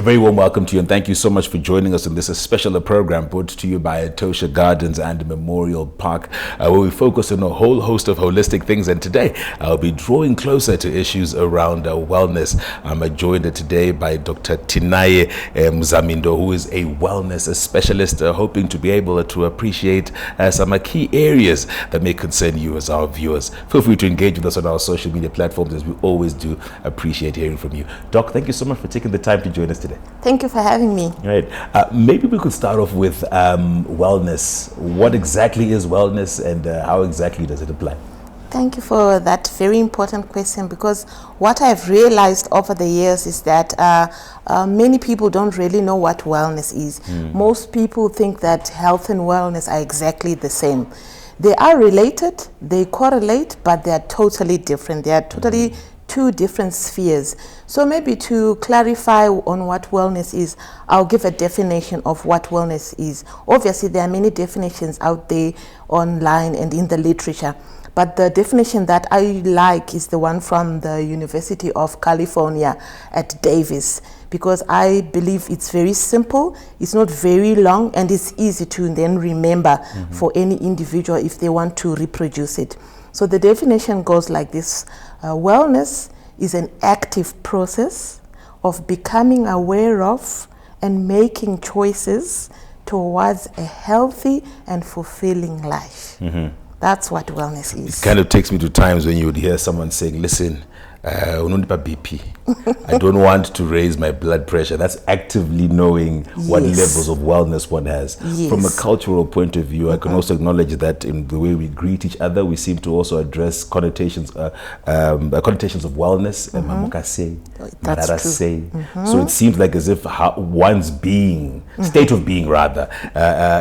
A very warm welcome to you, and thank you so much for joining us in this special program brought to you by Etosha Gardens and Memorial Park, where we focus on a whole host of holistic things. And today, I'll be drawing closer to issues around wellness. I'm joined today by Dr. Tinaye Mzamindo, who is a wellness specialist, hoping to be able to appreciate some key areas that may concern you as our viewers. Feel free to engage with us on our social media platforms, as we always do. Appreciate hearing from you. Doc, thank you so much for taking the time to join us today. Thank you for having me. Right. Maybe we could start off with wellness. What exactly is wellness, and how exactly does it apply? Thank you for that very important question, because what I've realized over the years is that many people don't really know what wellness is. Most people think that health and wellness are exactly the same. They are related, they correlate, but they are totally different. They are totally two different spheres. So maybe to clarify on what wellness is, I'll give a definition of what wellness is. Obviously, there are many definitions out there online and in the literature, but the definition that I like is the one from the University of California at Davis, because I believe it's very simple, it's not very long, and it's easy to then remember for any individual if they want to reproduce it. So the definition goes like this. Wellness is an active process of becoming aware of and making choices towards a healthy and fulfilling life. That's what wellness is. It kind of takes me to times when you would hear someone saying, listen, BP. I don't want to raise my blood pressure. That's actively knowing what levels of wellness one has. From a cultural point of view, I can also acknowledge that in the way we greet each other, we seem to also address connotations of wellness. That's true. So it seems like as if one's being, state of being rather,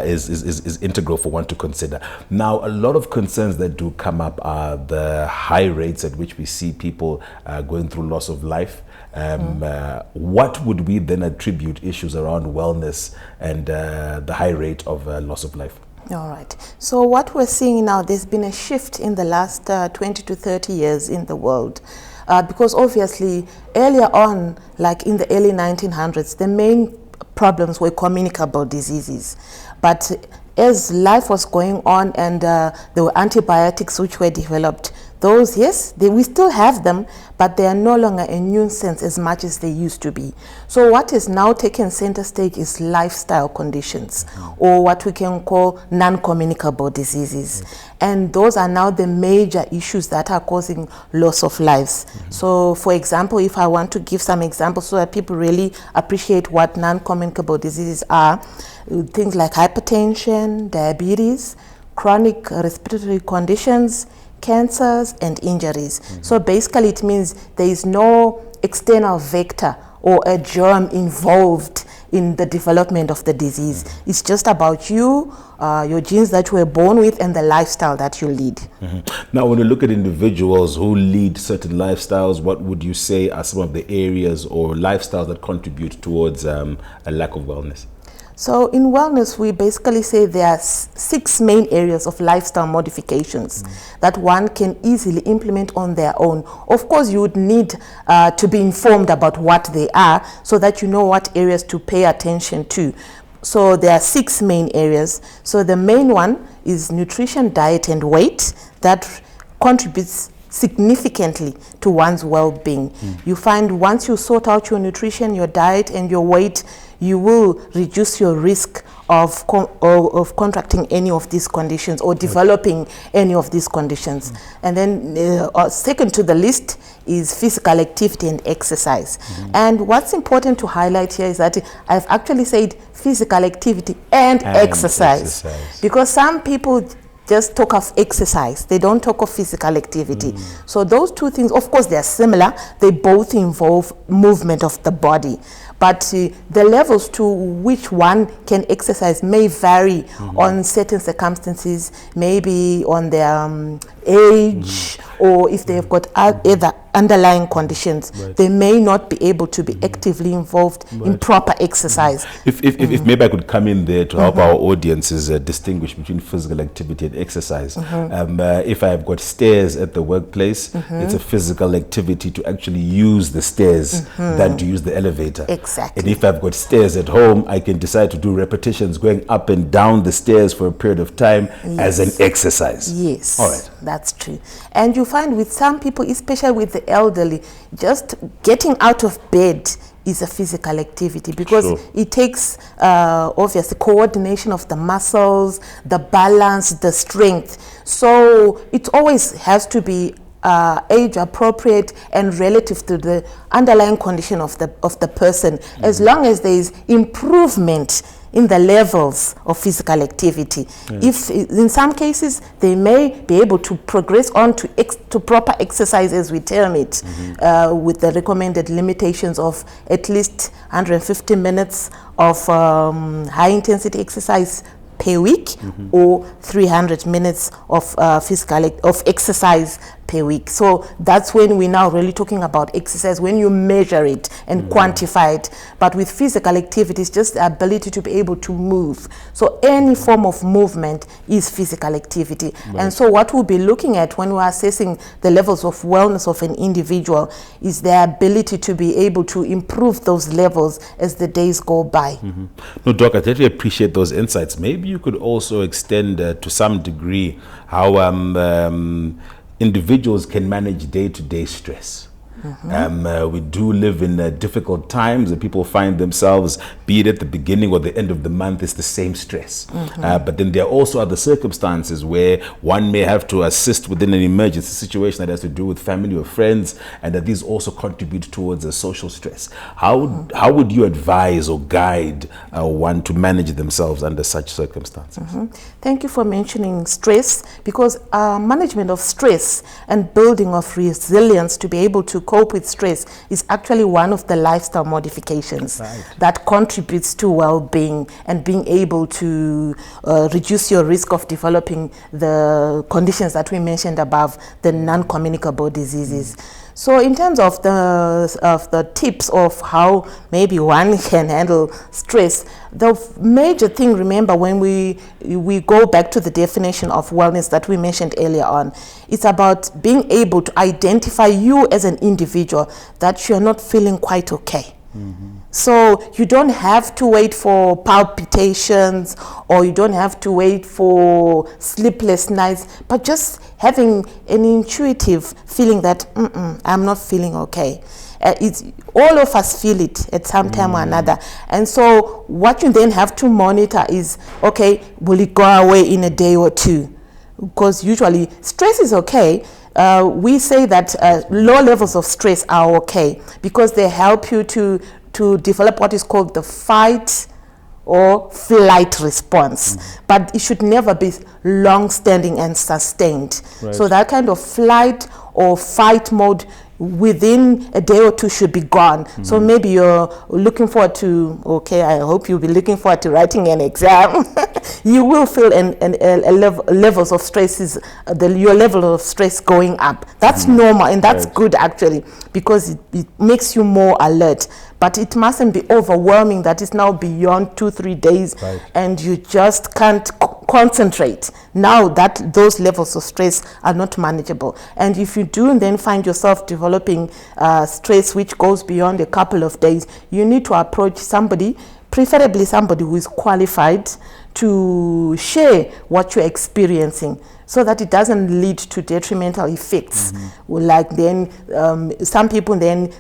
is integral for one to consider. Now, a lot of concerns that do come up are the high rates at which we see people going through loss of life. What would we then attribute issues around wellness and the high rate of loss of life? All right. So what we're seeing now, there's been a shift in the last 20 to 30 years in the world. Because obviously, earlier on, like in the early 1900s, the main problems were communicable diseases. But as life was going on and there were antibiotics which were developed, those, yes, we still have them, but they are no longer a nuisance as much as they used to be. So what is now taken center stage is lifestyle conditions, or what we can call non-communicable diseases. And those are now the major issues that are causing loss of lives. So for example, if I want to give some examples so that people really appreciate what non-communicable diseases are, things like hypertension, diabetes, chronic respiratory conditions, cancers, and injuries. So basically it means there is no external vector or a germ involved in the development of the disease. It's just about you, your genes that you were born with, and the lifestyle that you lead. Now, when you look at individuals who lead certain lifestyles, what would you say are some of the areas or lifestyles that contribute towards a lack of wellness? So in wellness, we basically say there are 6 main areas of lifestyle modifications that one can easily implement on their own. Of course, you would need to be informed about what they are so that you know what areas to pay attention to. So there are 6 main areas. So the main one is nutrition, diet, and weight that contributes significantly to one's well-being. You find once you sort out your nutrition, your diet, and your weight, you will reduce your risk of contracting any of these conditions or developing any of these conditions. And then second to the list is physical activity and exercise. And what's important to highlight here is that I've actually said physical activity and exercise, because some people just talk of exercise, they don't talk of physical activity. So those two things, of course, they're similar. They both involve movement of the body, but the levels to which one can exercise may vary on certain circumstances, maybe on their age, or if they've got other underlying conditions, they may not be able to be actively involved in proper exercise. If maybe I could come in there to help our audiences distinguish between physical activity and exercise. If I've got stairs at the workplace, it's a physical activity to actually use the stairs than to use the elevator. Exactly. And if I've got stairs at home, I can decide to do repetitions going up and down the stairs for a period of time as an exercise. Yes. All right. That's true. And you find with some people, especially with the elderly, just getting out of bed is a physical activity, because it takes obviously coordination of the muscles, the balance, the strength. So it always has to be age appropriate and relative to the underlying condition of the person. As long as there is improvement in the levels of physical activity. If in some cases they may be able to progress on to proper exercise, as we term it, with the recommended limitations of at least 150 minutes of high intensity exercise per week, or 300 minutes of exercise per week. So that's when we're now really talking about exercise, when you measure it and quantify it. But with physical activity, it's just the ability to be able to move. So any form of movement is physical activity. And so what we'll be looking at when we're assessing the levels of wellness of an individual is their ability to be able to improve those levels as the days go by. No, Doc, I really appreciate those insights. Maybe you could also extend to some degree how individuals can manage day-to-day stress. We do live in difficult times, and people find themselves, be it at the beginning or the end of the month, it's the same stress. But then there are also other circumstances where one may have to assist within an emergency situation that has to do with family or friends, and that these also contribute towards a social stress. How would you advise or guide one to manage themselves under such circumstances? Thank you for mentioning stress, because management of stress and building of resilience to be able to cope with stress is actually one of the lifestyle modifications that contributes to well-being and being able to reduce your risk of developing the conditions that we mentioned above, the non-communicable diseases. So in terms of the tips of how maybe one can handle stress, the major thing, remember, when we go back to the definition of wellness that we mentioned earlier on, it's about being able to identify you as an individual that you're not feeling quite okay. So you don't have to wait for palpitations, or you don't have to wait for sleepless nights, but just having an intuitive feeling that I'm not feeling okay. It's all of us feel it at some time or another. And so what you then have to monitor is, okay, will it go away in a day or two? Because usually stress is okay. We say that low levels of stress are okay, because they help you to develop what is called the fight or flight response. But it should never be long-standing and sustained. So that kind of flight or fight mode within a day or two should be gone. So maybe you're looking forward to, I hope you'll be looking forward to writing an exam. You will feel levels of stress, your level of stress going up. That's normal, and that's good actually, because it makes you more alert. But it mustn't be overwhelming that it's now beyond 2-3 days and you just can't concentrate. Now that those levels of stress are not manageable. And if you do then find yourself developing stress which goes beyond a couple of days, you need to approach somebody, preferably somebody who is qualified to share what you're experiencing, so that it doesn't lead to detrimental effects. Like then some people then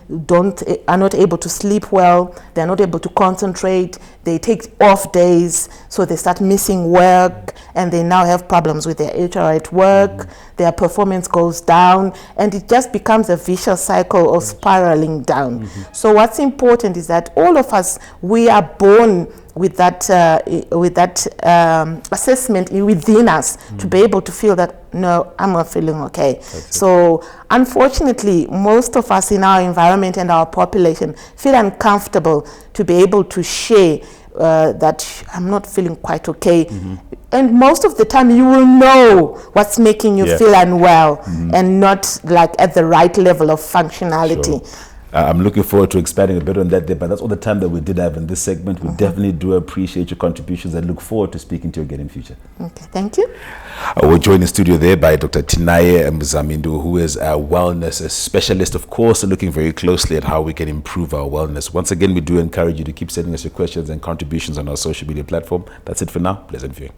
are not able to sleep well, they're not able to concentrate, they take off days, so they start missing work, and they now have problems with their HR at work, their performance goes down, and it just becomes a vicious cycle of spiraling down. So what's important is that all of us, we are born with that assessment within us to be able to feel that, no, I'm not feeling okay. So unfortunately, most of us in our environment and our population feel uncomfortable to be able to share that I'm not feeling quite okay. And most of the time you will know what's making you feel unwell and not like at the right level of functionality. Sure. I'm looking forward to expanding a bit on that there, but that's all the time that we did have in this segment. We definitely do appreciate your contributions and look forward to speaking to you again in future. Okay, thank you. We're joined in studio there by Dr. Tinaye Mzamindu, who is a wellness specialist, of course, looking very closely at how we can improve our wellness. Once again, we do encourage you to keep sending us your questions and contributions on our social media platform. That's it for now. Pleasant viewing.